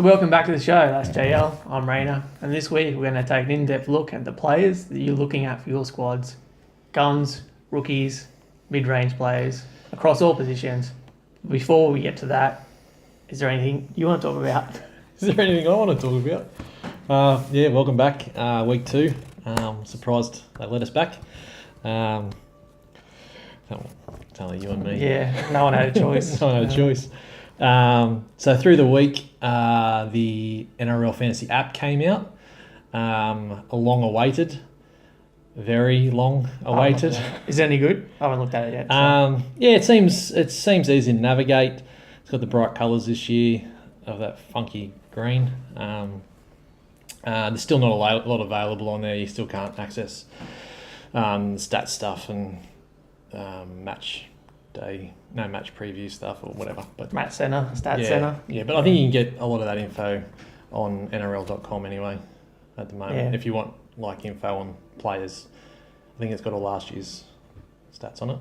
So welcome back to the show. That's JL. I'm Rayner. And this week we're going to take an in-depth look at the players that you're looking at for your squads. Guns, rookies, mid-range players, across all positions. Before we get to that, is there anything you want to talk about? Is there anything I want to talk about? Welcome back. Week 2. Surprised they let us back. It's only you and me. Yeah, no one had a choice. No one had a choice. So through the week, the NRL Fantasy app came out. Long awaited. Very long awaited. Is it any good? I haven't looked at it yet. So. It seems easy to navigate. It's got the bright colours this year of that funky green. There's still not a lot available on there. You still can't access stat stuff and match preview stuff or whatever. But Match Center, Stat Center. Yeah, but I think you can get a lot of that info on NRL.com anyway at the moment. Yeah. If you want like info on players, I think it's got all last year's stats on it.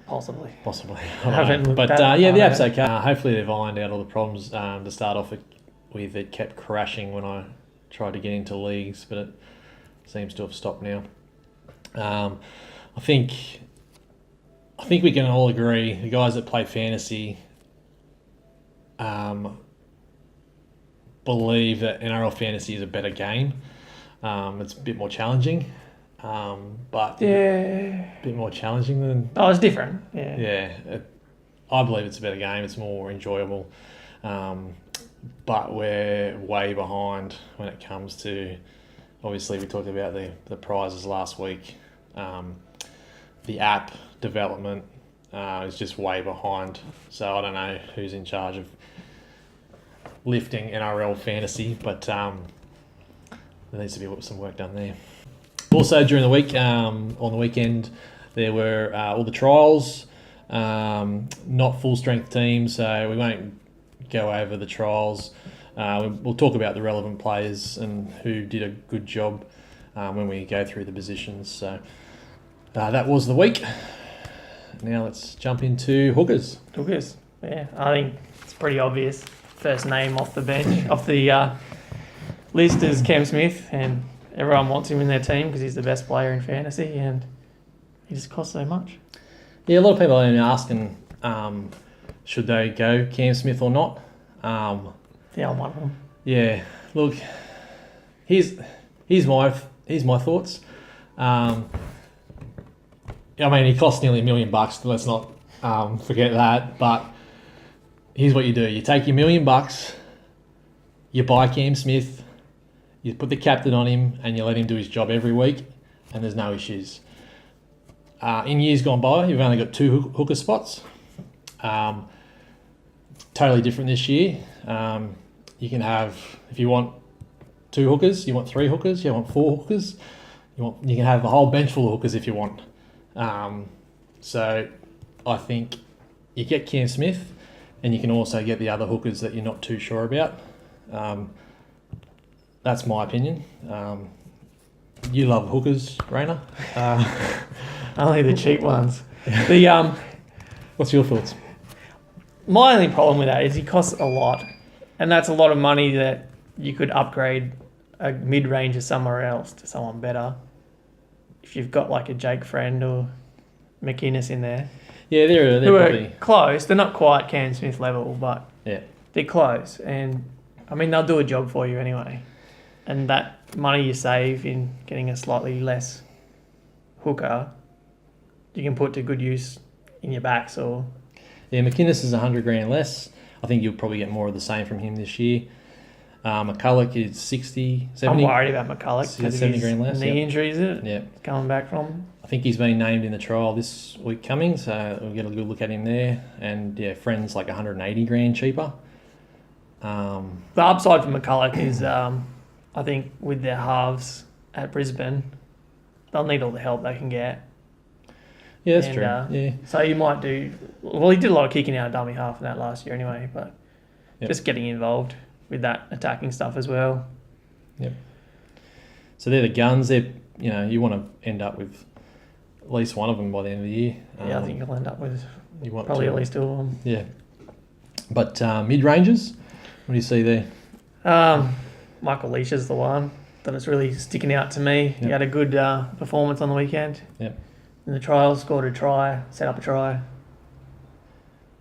Possibly. I haven't looked at it. The app's okay. Hopefully they've ironed out all the problems. To start off with, it kept crashing when I tried to get into leagues, but it seems to have stopped now. I think we can all agree, the guys that play fantasy believe that NRL fantasy is a better game. It's a bit more challenging, but a bit more challenging than... Oh, it's different. I believe it's a better game. It's more enjoyable, but we're way behind when it comes to... Obviously, we talked about the prizes last week. The app development is just way behind. So I don't know who's in charge of lifting NRL fantasy, but there needs to be some work done there. Also, during the week, on the weekend, there were all the trials, not full-strength teams, so we won't go over the trials. We'll talk about the relevant players and who did a good job when we go through the positions. So that was the week. Now let's jump into hookers. Hookers, yeah. I think it's pretty obvious. First name off the bench, off the list is Cam Smith, and everyone wants him in their team because he's the best player in fantasy, and he just costs so much. Yeah, a lot of people are asking, should they go Cam Smith or not? I'm one of them. Yeah, look, here's my thoughts. I mean, he costs nearly $1 million. Let's not forget that. But here's what you do: you take your $1 million, you buy Cam Smith, you put the captain on him, and you let him do his job every week, and there's no issues. In years gone by, you've only got 2 hooker spots. Totally different this year. You can have, if you want 2 hookers, you want 3 hookers, you want 4 hookers, you can have a whole bench full of hookers if you want. So I think you get Cam Smith, and you can also get the other hookers that you're not too sure about. That's my opinion. You love hookers, Rayner. Only the cheap ones. What's your thoughts? My only problem with that is he costs a lot, and that's a lot of money that you could upgrade a mid-ranger somewhere else to someone better. If you've got like a Jake Friend or McInnes in there. Yeah, they're probably close. They're not quite Cam Smith level, but they're close. And I mean, they'll do a job for you anyway. And that money you save in getting a slightly less hooker, you can put to good use in your backs or... Yeah, McInnes is $100,000 less. I think you'll probably get more of the same from him this year. McCulloch is 60, 70. I'm worried about McCulloch because of his $70,000 less. knee injury, is it? Yeah. Coming back from. I think he's been named in the trial this week coming, so we'll get a good look at him there. And Friend's like $180,000 cheaper. The upside for McCulloch is, I think, with their halves at Brisbane, they'll need all the help they can get. Yeah, that's true. So you might do... Well, he did a lot of kicking out of dummy half in that last year anyway, but just getting involved with that attacking stuff as well. Yep. So they're the guns. You want to end up with at least one of them by the end of the year. I think you'll end up with probably at least 2 of them. Yeah. But mid-rangers, what do you see there? Michael Leash is the one that is really sticking out to me. He had a good performance on the weekend. Yep. In the trials, scored a try, set up a try.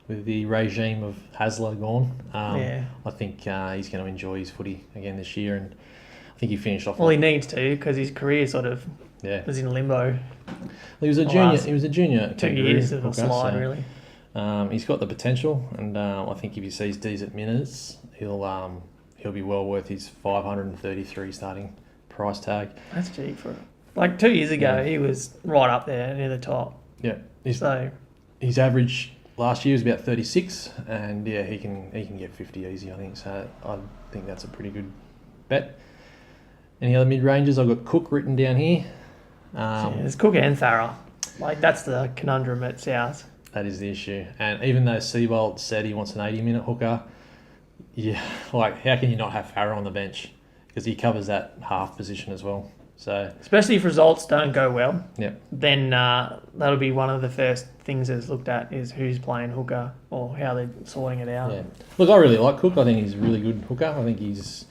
With the regime of Hasler gone, Yeah. I think he's going to enjoy his footy again this year, and I think he finished off. Well, he needs to because his career sort of was in limbo. He was a junior. He was a junior. 2 years of a slide, really. He's got the potential, and I think if he sees decent minutes, he'll be well worth his 533 starting price tag. That's cheap for like 2 years ago. He was right up there near the top. Yeah. His average last year was about 36, and he can get 50 easy, I think. So I think that's a pretty good bet. Any other mid ranges? I've got Cook written down here. There's Cook and Thara. Like that's the conundrum at South. That is the issue. And even though Seabolt said he wants an 80-minute hooker, how can you not have Farah on the bench? Because he covers that half position as well. So especially if results don't go well, then that'll be one of the first things that's looked at is who's playing hooker or how they're sorting it out. Yeah. Look, I really like Cook. I think he's a really good hooker. I think he's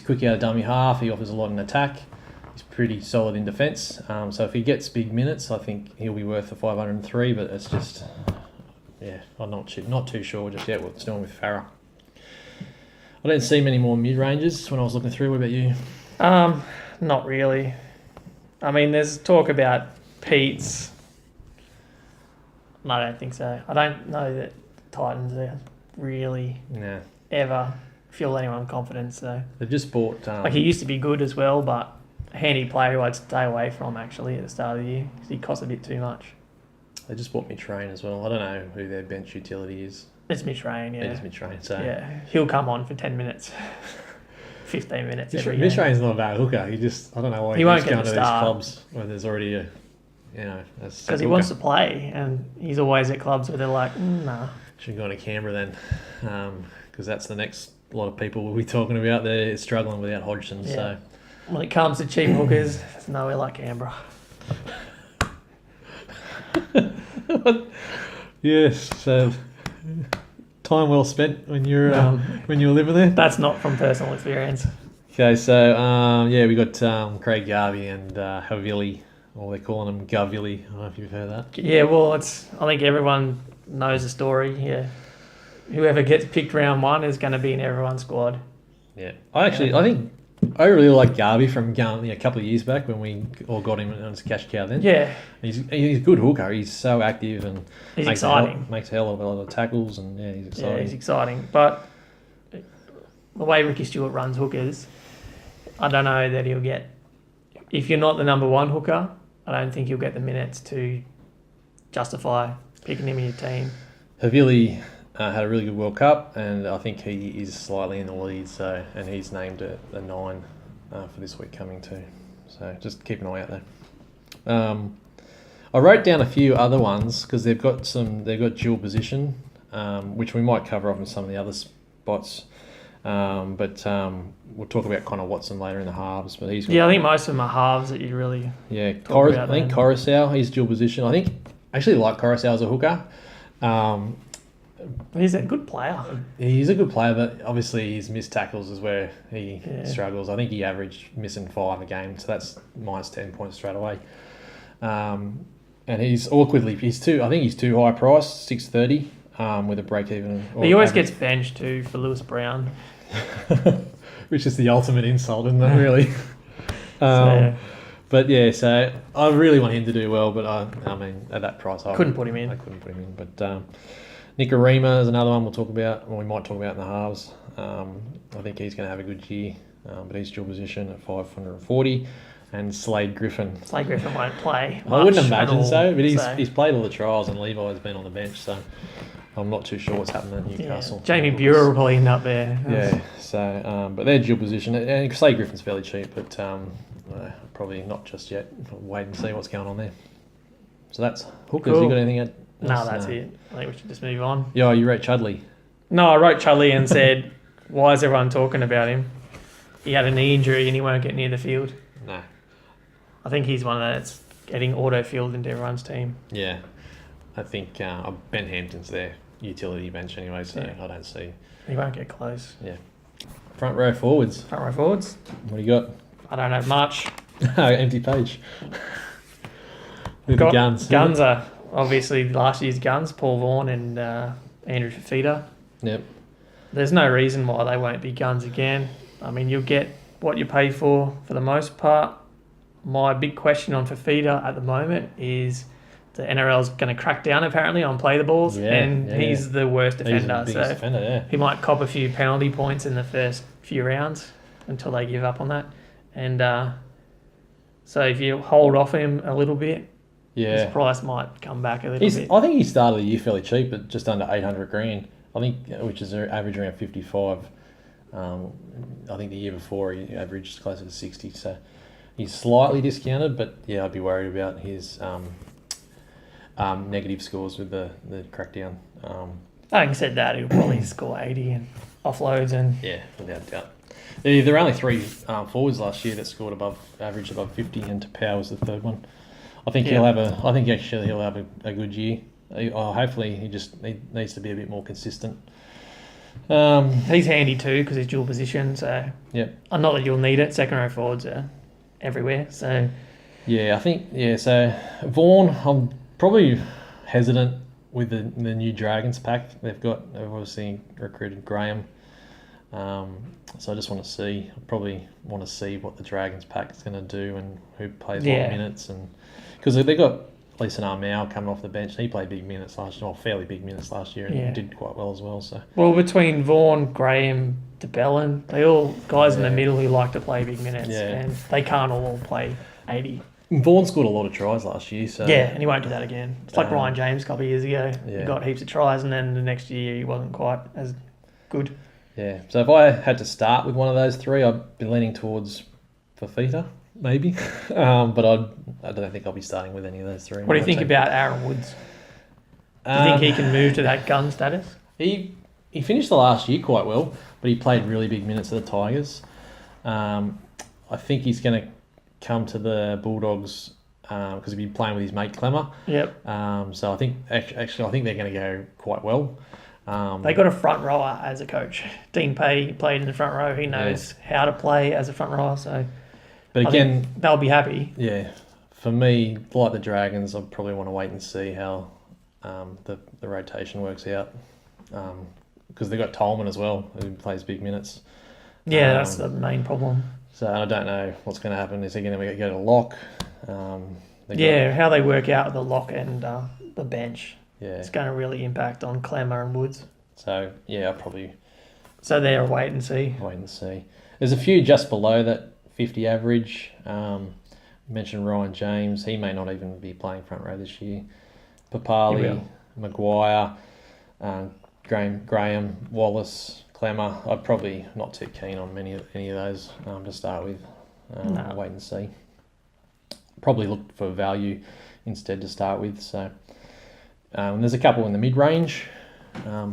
quick out of dummy half. He offers a lot in attack. He's pretty solid in defence. So if he gets big minutes, I think he'll be worth the 503. But it's just, I'm not too sure just yet what's doing with Farah. I didn't see many more mid-ranges when I was looking through. What about you? Not really. I mean, there's talk about Pete's. I don't think so. I don't know that Titans are really ever feel anyone confidence. So they've just bought. He used to be good as well, but a handy player who I'd stay away from actually at the start of the year because he cost a bit too much. They just bought Mitrain as well. I don't know who their bench utility is. It's Mitrain, yeah. It is Mitrain, so he'll come on for 10 minutes. 15 minutes every game. Mitrain's not a bad hooker. I don't know why he won't going to these clubs when there's already because he wants to play, and he's always at clubs where they're like, nah. Should go to Canberra then, because that's the next lot of people we'll be talking about. They're struggling without Hodgson. Yeah. So when it comes to cheap hookers, there's nowhere like Canberra. Yes, so time well spent when you're living there. That's not from personal experience. Okay, so we got Craig Garvey and Havili, or they're calling him Gavili. I don't know if you've heard that. Yeah, well, I think everyone knows the story. Yeah, whoever gets picked round one is going to be in everyone's squad. Yeah, I think I really like Garvey from a couple of years back when we all got him as a cash cow then. Yeah. He's a good hooker. He's so active and he's exciting. Makes a hell of a lot of tackles and he's exciting. Yeah, he's exciting. But the way Ricky Stewart runs hookers, I don't know that he'll get... If you're not the number one hooker, I don't think you'll get the minutes to justify picking him in your team. Havili had a really good World Cup, and I think he is slightly in the lead. And he's named a 9 for this week coming too. So just keep an eye out there. I wrote down a few other ones because they've got dual position, which we might cover off in some of the other spots. But we'll talk about Connor Watson later in the halves. But I think most of them are halves that you really I think Coruscant, he's dual position. I actually like Coruscant as a hooker. He's a good player. He's a good player, but obviously his missed tackles is where he struggles. I think he averaged missing 5 a game, so that's minus 10 points straight away. And he's too high priced, 630, with a break even. He always gets benched too for Lewis Brown, which is the ultimate insult, isn't it? Really. But so I really want him to do well, but I mean at that price, I couldn't put him in. But Nicarima is another one we might talk about in the halves. I think he's going to have a good year, but he's dual position at 540. And Slade Griffin won't play. I wouldn't imagine so, but he's played all the trials, and Levi's been on the bench, so I'm not too sure what's happening at Newcastle. Yeah. Jamie Buer will probably end up there. Yeah, so but they're dual position, and Slade Griffin's fairly cheap, but probably not just yet. Wait and see what's going on there. So that's hookers. Cool. You got anything else? No, that's it. I think we should just move on. Yeah, you wrote Chudley. No, I wrote Chudley and said, why is everyone talking about him? He had a knee injury and he won't get near the field. No. I think he's one of that's getting auto-filled into everyone's team. Yeah. I think Ben Hampton's their utility bench anyway, so I don't see... He won't get close. Yeah. Front row forwards. Front row forwards. What do you got? I don't have much. Empty page. With the guns. Guns are obviously last year's guns, Paul Vaughan and Andrew Fafita. Yep. There's no reason why they won't be guns again. I mean, you'll get what you pay for the most part. My big question on Fafita at the moment is the NRL's going to crack down apparently on play the balls, and he's the worst defender. He's the biggest defender, he might cop a few penalty points in the first few rounds until they give up on that. And so if you hold off him a little bit, his price might come back a little bit. I think he started the year fairly cheap at just under 800 grand. I think, which is average around 55. I think the year before he averaged closer to 60. So he's slightly discounted, but yeah, I'd be worried about his negative scores with the crackdown. Having said that, he'll probably score 80 and offloads and without doubt. There were only 3 forwards last year that scored average above 50, and Tapau was the third one. I think he'll have a good year. Hopefully, he needs to be a bit more consistent. He's handy too because he's dual position. So not that you'll need it. Second row forwards are everywhere. So I think So Vaughan, I'm probably hesitant with the new Dragons pack. They've obviously recruited Graham. So I just want to see. I probably want to see what the Dragons pack is going to do and who plays what minutes, and because they got Leeson Armau coming off the bench. He played big minutes last year, fairly big minutes last year, and did quite well as well. So between Vaughan, Graham, DeBellin, they all guys in the middle who like to play big minutes, and they can't all play 80. Vaughan scored a lot of tries last year, so and he won't do that again. It's like Ryan James a couple of years ago. He got heaps of tries, and then the next year he wasn't quite as good. Yeah, so if I had to start with one of those 3, I'd be leaning towards Fafita, maybe. But I don't think I'll be starting with any of those 3. What do you think about Aaron Woods? Do you think he can move to that gun status? He finished the last year quite well, but he played really big minutes at the Tigers. I think he's going to come to the Bulldogs because he'll be playing with his mate Clemmer. Yep. So I think actually I think they're going to go quite well. They got a front rower as a coach. Dean Pay played in the front row. He knows how to play as a front rower. So, but again, they'll be happy. Yeah, for me, like the Dragons, I probably want to wait and see how the rotation works out because they got Tolman as well, who plays big minutes. Yeah, that's the main problem. So I don't know what's going to happen. Is he going to go to lock? How they work out the lock and the bench. Yeah, it's going to really impact on Clemmer and Woods. So I'll probably. So they're wait and see. There's a few just below that 50 average. You mentioned Ryan James. He may not even be playing front row this year. Papali, Maguire, Graham, Wallace, Clemmer. I'm probably not too keen on any of those to start with. Wait and see. Probably look for value instead to start with. So. There's a couple in the mid-range. What are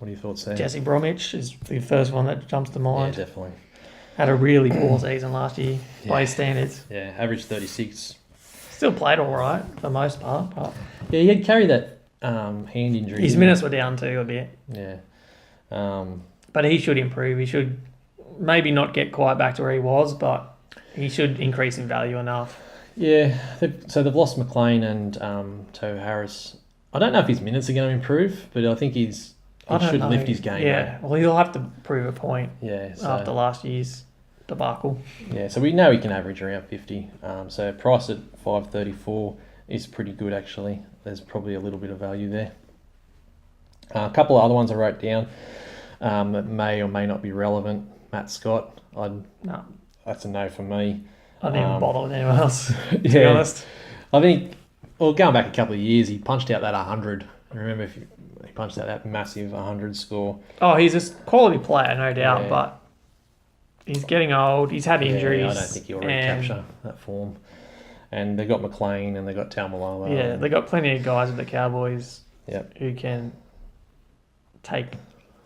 your thoughts there? Jesse Bromwich is the first one that jumps to mind. Yeah, definitely. Had a really poor season last year by his standards. Yeah, average 36. Still played all right for the most part. But he had carried that hand injury. His minutes were down too a bit. Yeah. But he should improve. He should maybe not get quite back to where he was, but he should increase in value enough. Yeah. So they've lost McLean and Toe Harris. I don't know if his minutes are going to improve, but I think he should lift his game. Yeah, well, he'll have to prove a point after last year's debacle. Yeah, so we know he can average around 50. So price at 534 is pretty good, actually. There's probably a little bit of value there. A couple of other ones I wrote down that may or may not be relevant. Matt Scott, that's a no for me. I didn't even bother with anyone else, to be honest. I think... Well, going back a couple of years, he punched out that 100. I remember he punched out that massive 100 score. Oh, he's a quality player, no doubt, but he's getting old. He's had injuries. I don't think he'll recapture that form. And they got McLean and they got Taumalolo. Yeah, they got plenty of guys with the Cowboys who can take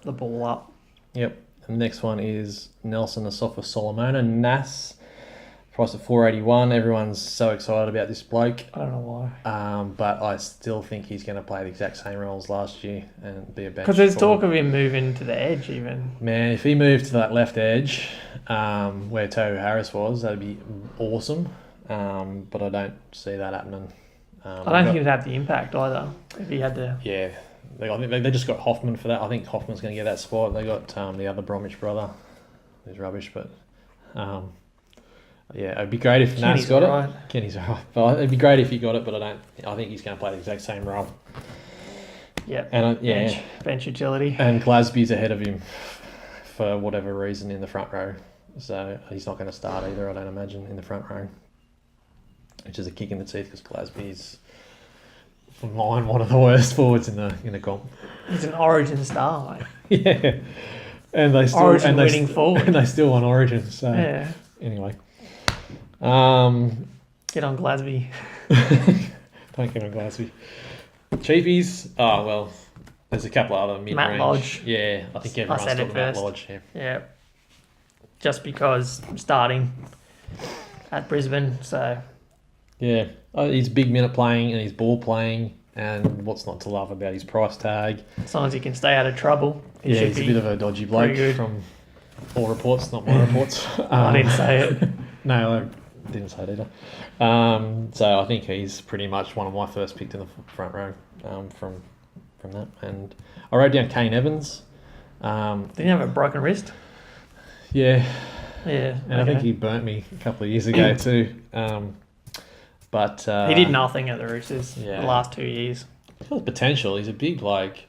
the ball up. Yep. And the next one is Nelson Asafa Solomona, NAS. Price at 481. Everyone's so excited about this bloke. I don't know why. But I still think he's going to play the exact same role as last year and be a bench. Because there's talk of him moving to the edge even. Man, if he moved to that left edge where Tohu Harris was, that'd be awesome. But I don't see that happening. I don't think he'd have the impact either if he had to. Yeah. I think they just got Hoffman for that. I think Hoffman's going to get that spot. They got the other Bromwich brother, who's rubbish, but yeah, it'd be great if Nas got it. Kenny's alright, but it'd be great if he got it. But I think he's going to play the exact same role. Yeah, and bench utility. And Glasby's ahead of him for whatever reason in the front row, so he's not going to start either. I don't imagine in the front row, which is a kick in the teeth because Glasby's, for mine, one of the worst forwards in the comp. He's an Origin star, mate. Yeah, and they still winning forward, and they still won Origin. So yeah. Anyway, get on Glasby. Don't get on Glasby. Cheapies. Oh well, there's a couple of other mid-range. Matt Lodge. Yeah, I think everyone's talking about Matt Lodge. Yeah, just because I'm starting at Brisbane, so. Yeah, he's big minute playing and he's ball playing, and what's not to love about his price tag? As long as he can stay out of trouble. He's a bit of a dodgy bloke from all reports, not my reports. I didn't say it. No, I didn't say it either. So I think he's pretty much one of my first picks in the front row from that. And I wrote down Kane Evans. Didn't he have a broken wrist? Yeah. Yeah. And I think he burnt me a couple of years ago too. But he did nothing at the Roosters the last 2 years. He's got potential. He's a big bloke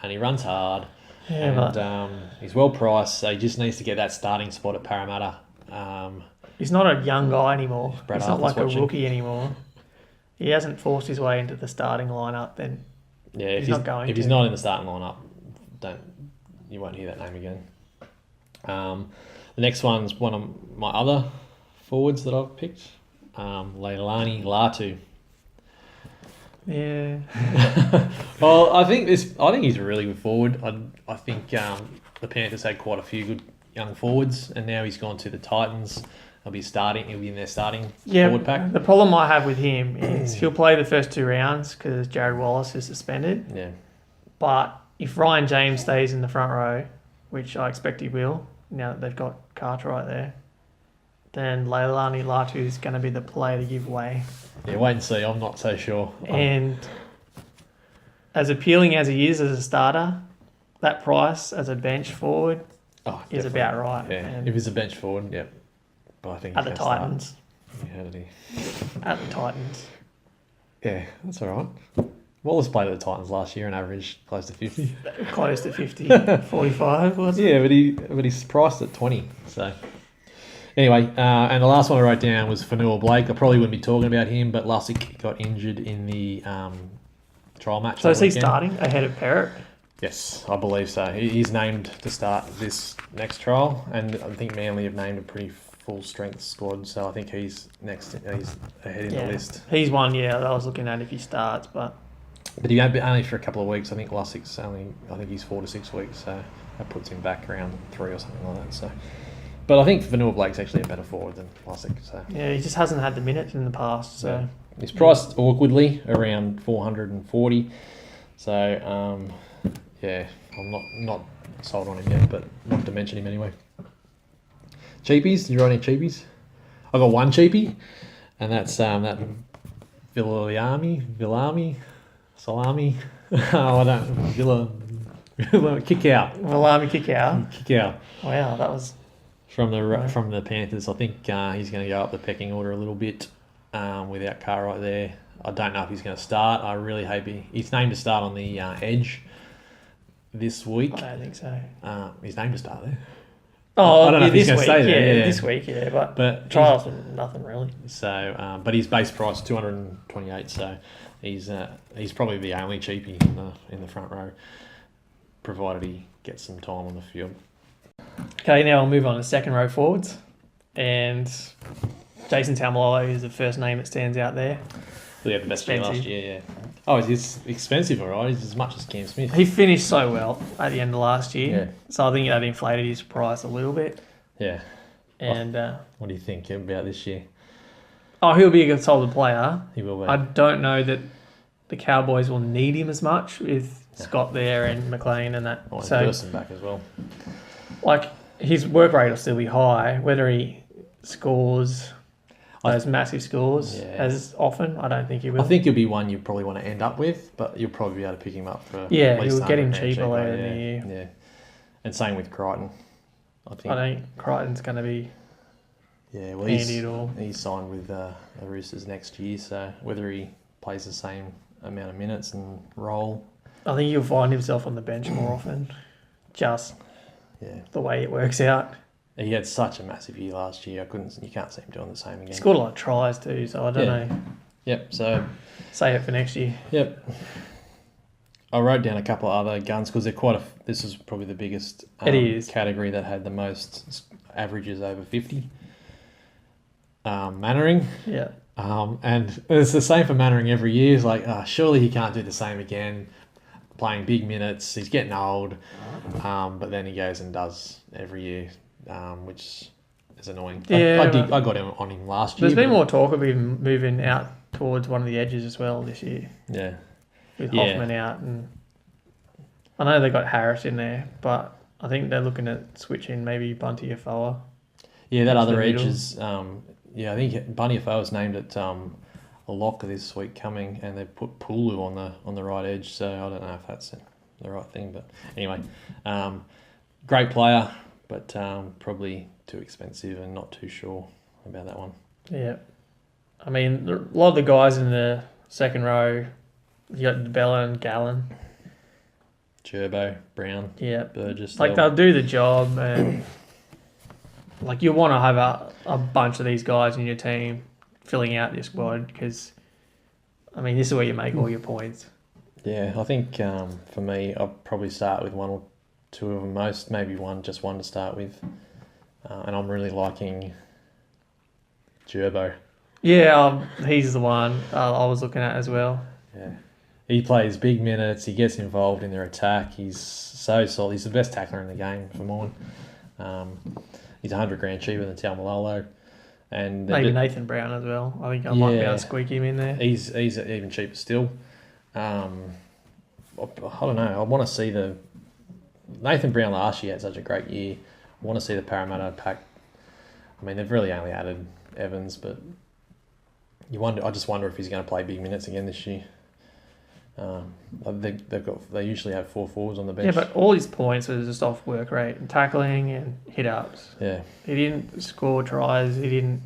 and he runs hard. Yeah, and he's well priced, so he just needs to get that starting spot at Parramatta. He's not a young guy anymore. He's not like a rookie anymore. He hasn't forced his way into the starting lineup. Then if he's not in the starting lineup, you won't hear that name again. The next one's one of my other forwards that I've picked, Leilani Latu. Yeah. Well, I think he's a really good forward. I think the Panthers had quite a few good young forwards, and now he's gone to the Titans. He'll be in their starting forward pack. The problem I have with him is he'll play the first 2 rounds because Jared Wallace is suspended. Yeah. But if Ryan James stays in the front row, which I expect he will, now that they've got Cartwright there, then Leilani Latu is going to be the player to give way. Yeah, wait and see. I'm not so sure. And as appealing as he is as a starter, that price as a bench forward is about right. Yeah, and if he's a bench forward, yeah. But I think at the Titans. How did he? At the Titans. Yeah, that's all right. Wallace played at the Titans last year and averaged close to 50. Close to 50. 45, wasn't it? Yeah, but he's priced at 20. So anyway, and the last one I wrote down was Fanua Blake. I probably wouldn't be talking about him, but Lussick got injured in the trial match. So is he starting ahead of Perrott? Yes, I believe so. He's named to start this next trial, and I think Manly have named a pretty full strength squad, so I think he's next. He's ahead in the list. He's one, that I was looking at if he starts, but he won't be only for a couple of weeks. I think Lussick's only. I think he's 4 to 6 weeks, so that puts him back around 3 or something like that. So, but I think Vanilla Blake's actually a better forward than Lussick. So he just hasn't had the minutes in the past. So he's priced awkwardly around 440. So I'm not sold on him yet, but wanted to mention him anyway. Cheapies? Did you write any cheapies? I got one cheapie, and that's that Villami, Salami. Oh, I don't. Villa kick out. Villami kick out. Kick out. Wow, that was from the Panthers. I think he's going to go up the pecking order a little bit without Cartwright there. I don't know if he's going to start. I really hope he's named to start on the edge this week. I don't think so. He's named to start there. Oh, I don't know if he's going to stay there. Yeah, this week, but trials are nothing really. So, but his base price is 228. So he's probably the only cheapie in the front row, provided he gets some time on the field. Okay, now I'll move on to second row forwards, and Jason Taumalolo is the first name that stands out there. Yeah, the best year last year. Yeah. Oh, he's expensive, all right. He's as much as Cam Smith. He finished so well at the end of last year, yeah. So I think that inflated his price a little bit. Yeah. And what do you think about this year? Oh, he'll be a good solid player. He will be. I don't know that the Cowboys will need him as much with Scott there and McLean and that. So Person back as well. Like, his work rate will still be high. Whether he scores those massive scores as often, I don't think he will. I think he'll be one you probably want to end up with, but you'll probably be able to pick him up for you'll get him cheaper later in the year. Yeah, and same with Crichton. I think Crichton's going to be handy at all. He's signed with the Roosters next year, so whether he plays the same amount of minutes and role, I think he'll find himself on the bench more often. Just the way it works out. He had such a massive year last year. You can't see him doing the same again. He scored a lot of tries too, so I don't know. Yep. So say it for next year. Yep. I wrote down a couple of other guns because this is probably the biggest category that had the most averages over 50. Mannering. Yeah. And it's the same for Mannering every year. It's like, surely he can't do the same again. Playing big minutes. He's getting old. But then he goes and does every year, which is annoying. Yeah, I got him on him last year. There's been more talk of him moving out towards one of the edges as well this year. Yeah. With Hoffman out. And I know they got Harris in there, but I think they're looking at switching maybe Bunty Afoa. Yeah, that other edge is... I think Bunty Afoa was named at a lock this week coming, and they put Pulu on the right edge. So I don't know if that's the right thing, but anyway, great player, but probably too expensive, and not too sure about that one. Yeah, I mean a lot of the guys in the second row, you got Bella and Gallen, Gerbo, Brown, Burgess. Like they'll do the job, and like you want to have a bunch of these guys in your team filling out your squad because, I mean, this is where you make all your points. Yeah, I think for me, I'll probably start with one or two of them most, maybe just one to start with. And I'm really liking Gerbo. Yeah, he's the one I was looking at as well. Yeah. He plays big minutes. He gets involved in their attack. He's so solid. He's the best tackler in the game for mine. He's $100,000 cheaper than Taumalolo. And maybe Nathan Brown as well. I think I might be able to squeak him in there. He's even cheaper still. I don't know. I want to see the Nathan Brown last year had such a great year. I want to see the Parramatta pack. I mean, they've really only added Evans, but I just wonder if he's going to play big minutes again this year. They usually have 4 forwards on the bench. Yeah, but all his points are just off work rate and tackling and hit ups. Yeah, he didn't score tries. He didn't.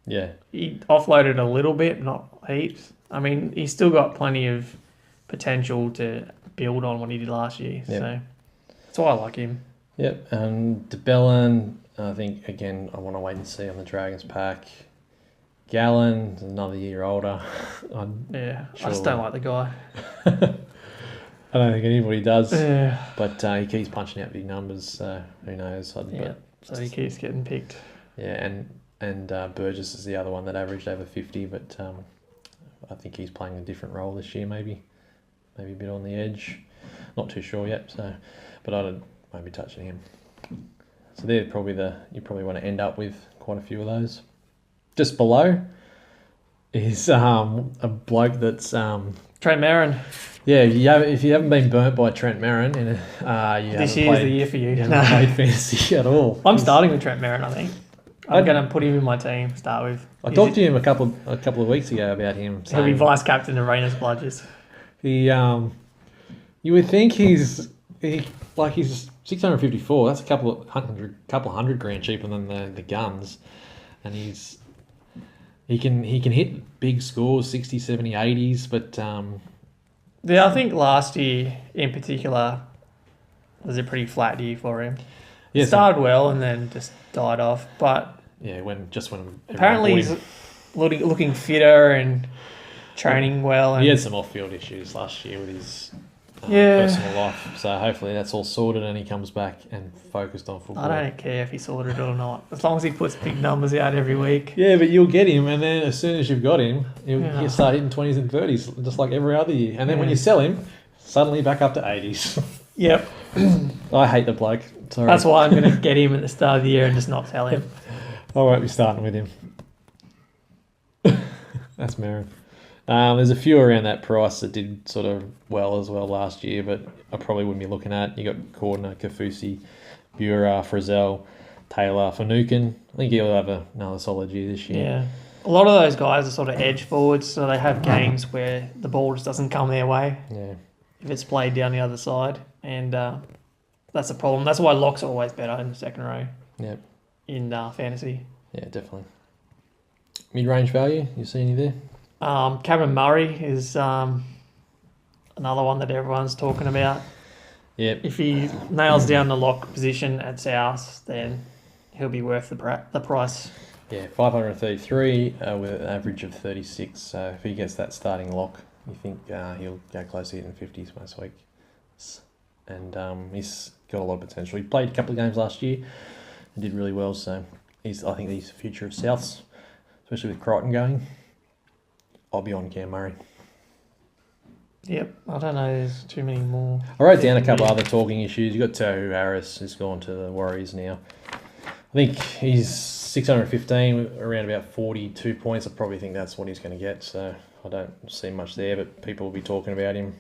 Yeah, he offloaded a little bit, not heaps. I mean, he's still got plenty of potential to build on what he did last year. Yep. So that's why I like him. Yep, and DeBellin, I think again I want to wait and see on the Dragons pack. Gallen, another year older. I just don't like the guy. I don't think anybody does. Yeah. But he keeps punching out big numbers, so who knows. So he keeps getting picked. Yeah, and Burgess is the other one that averaged over 50, but I think he's playing a different role this year, maybe a bit on the edge. Not too sure yet, but I won't be touching him. So they're probably you probably want to end up with quite a few of those. Just below is a bloke that's Trent Merrin. Yeah, if you haven't been burnt by Trent Merrin, this year's the year for you. You haven't played fantasy at all. I'm starting with Trent Merrin. I think I'm going to put him in my team. Start with. I talked to him a couple of weeks ago about him. He'll be vice captain of Rayner's Bludgers. You would think he's 654. That's a couple of hundred grand cheaper than the guns, and he can hit big scores, 60, 70, 80s, but I think last year in particular was a pretty flat year for him. Yeah, it started well and then just died off, but when apparently he's looking fitter and training well. And he had some off-field issues last year with his personal life, so hopefully that's all sorted and he comes back and focused on football. I don't care if he sorted it or not, as long as he puts big numbers out every week. Yeah, but you'll get him, and then as soon as you've got him, he'll start hitting 20s and 30s, just like every other year. And then when you sell him, suddenly back up to 80s. Yep. I hate the bloke. Sorry. That's why I'm going to get him at the start of the year and just not sell him. I won't be starting with him. That's Merrin. There's a few around that price that did sort of well as well last year, but I probably wouldn't be looking at. You got Cordner, Kafusi, Bura, Frizzell, Taylor, Finucane. I think he'll have another solid year this year. Yeah. A lot of those guys are sort of edge forwards, so they have games where the ball just doesn't come their way. Yeah. If it's played down the other side, and that's a problem. That's why locks are always better in the second row. Yep. In fantasy. Yeah, definitely. Mid-range value, you see any there? Cameron Murray is another one that everyone's talking about. Yep. If he nails down the lock position at South, then he'll be worth the price. Yeah, 533 with an average of 36. So if he gets that starting lock, you think he'll go close to hitting 50s most weeks. And he's got a lot of potential. He played a couple of games last year and did really well. So I think he's the future of Souths, especially with Crichton going. I'll be on Cam Murray. Yep, I don't know. There's too many more. I wrote down a couple other talking issues. You got Tohu Harris, who's gone to the Warriors now. I think he's 615, around about 42 points. I probably think that's what he's going to get. So I don't see much there, but people will be talking about him.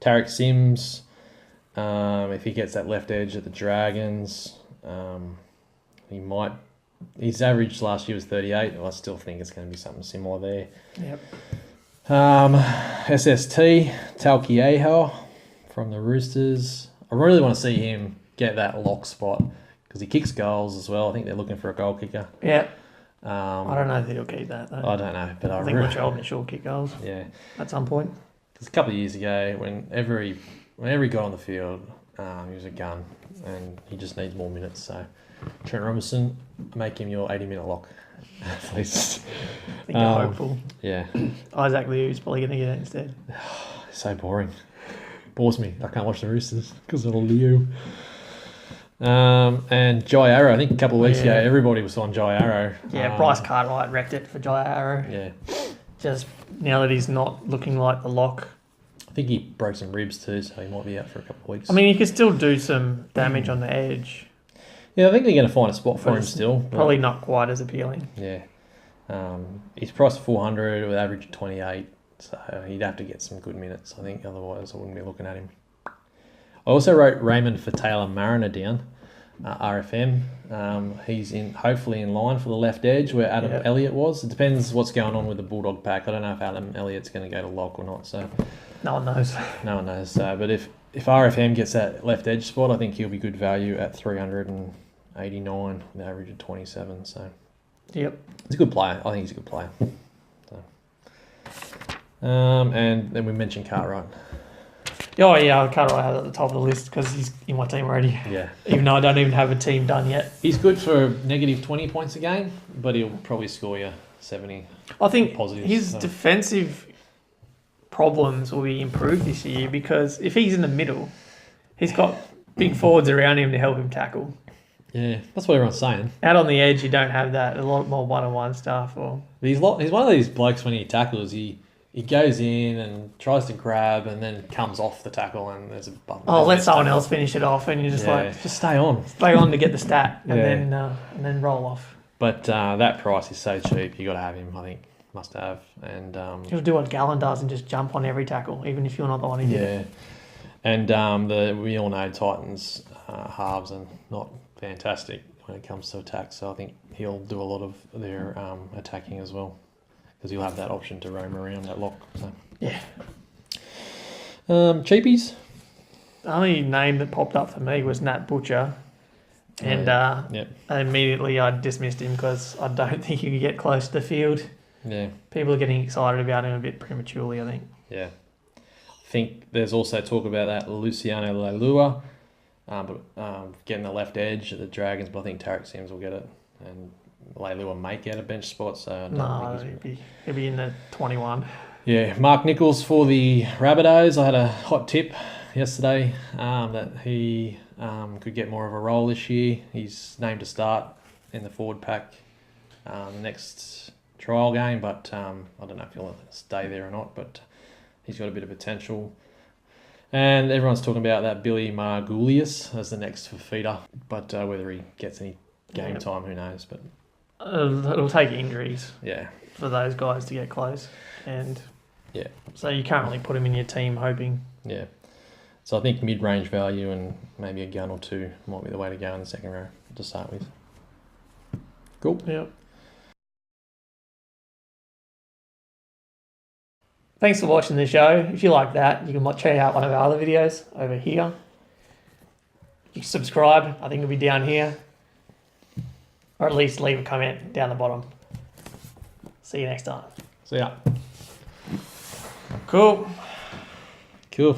Tarek Sims, if he gets that left edge at the Dragons, he might. His average last year was 38. I still think it's going to be something similar there. Yep. SST, Talkieho from the Roosters. I really want to see him get that lock spot because he kicks goals as well. I think they're looking for a goal kicker. Yeah. I don't know if he'll keep that though. I don't know, but I think Mitchell will kick goals. Yeah. At some point. Because a couple of years ago, whenever he got on the field, he was a gun, and he just needs more minutes. So Trent Robinson, make him your 80-minute lock, please. I think you're hopeful. Yeah. Isaac Liu's probably going to get it instead. So boring. Bores me. I can't watch the Roosters because of Liu. And Jai Arrow, I think a couple of weeks ago, everybody was on Jai Arrow. Yeah, Bryce Cartwright wrecked it for Jai Arrow. Yeah. Just now that he's not looking like the lock. I think he broke some ribs too, so he might be out for a couple of weeks. I mean, he could still do some damage on the edge. Yeah, I think they're going to find a spot for him still. Probably not quite as appealing. Yeah. He's priced 400 with average of 28, so he'd have to get some good minutes, I think, otherwise I wouldn't be looking at him. I also wrote Raymond for Taylor Mariner down, RFM. He's hopefully in line for the left edge where Adam Elliott was. It depends what's going on with the Bulldog pack. I don't know if Adam Elliott's going to go to lock or not. So no one knows. No one knows. But if RFM gets that left edge spot, I think he'll be good value at 389, the average of 27. So yep, he's a good player. I think he's a good player. So. And then we mentioned Cartwright. Oh yeah, I can't have it at the top of the list because he's in my team already. Yeah. Even though I don't even have a team done yet. He's good for negative 20 points a game, but he'll probably score you 70. I think positives, his defensive problems will be improved this year because if he's in the middle, he's got big forwards around him to help him tackle. Yeah, that's what everyone's saying. Out on the edge, you don't have that. A lot more one-on-one stuff. He's one of these blokes when he tackles, he goes in and tries to grab and then comes off the tackle and there's a bump. Let someone else finish it off and you're just just stay on. Stay on to get the stat and then roll off. But that price is so cheap, you got to have him, I think. Must have. And he'll do what Gallen does and just jump on every tackle, even if you're not the one who did it. And we all know Titans halves are not fantastic when it comes to attack, so I think he'll do a lot of their attacking as well. Because you'll have that option to roam around that lock. So. Yeah. Cheapies? The only name that popped up for me was Nat Butcher. And immediately I dismissed him because I don't think he could get close to the field. Yeah. People are getting excited about him a bit prematurely, I think. Yeah. I think there's also talk about that Luciano Leilua, getting the left edge at the Dragons, but I think Tarek Sims will get it. And Leilua may get a bench spot, so I don't think he'll be in the 21. Yeah, Mark Nichols for the Rabbitohs. I had a hot tip yesterday that he could get more of a role this year. He's named to start in the forward pack next trial game, but I don't know if he'll stay there or not, but he's got a bit of potential. And everyone's talking about that Billy Margulies as the next feeder, but whether he gets any game time, who knows? But it'll take injuries. Yeah. For those guys to get close, and yeah, so you can't really put them in your team hoping. Yeah. So I think mid-range value and maybe a gun or two might be the way to go in the second row to start with. Cool. Yep. Thanks for watching the show. If you like that, you can check out one of our other videos over here. You can subscribe. I think it'll be down here. Or at least leave a comment down the bottom. See you next time. See ya. Cool. Cool.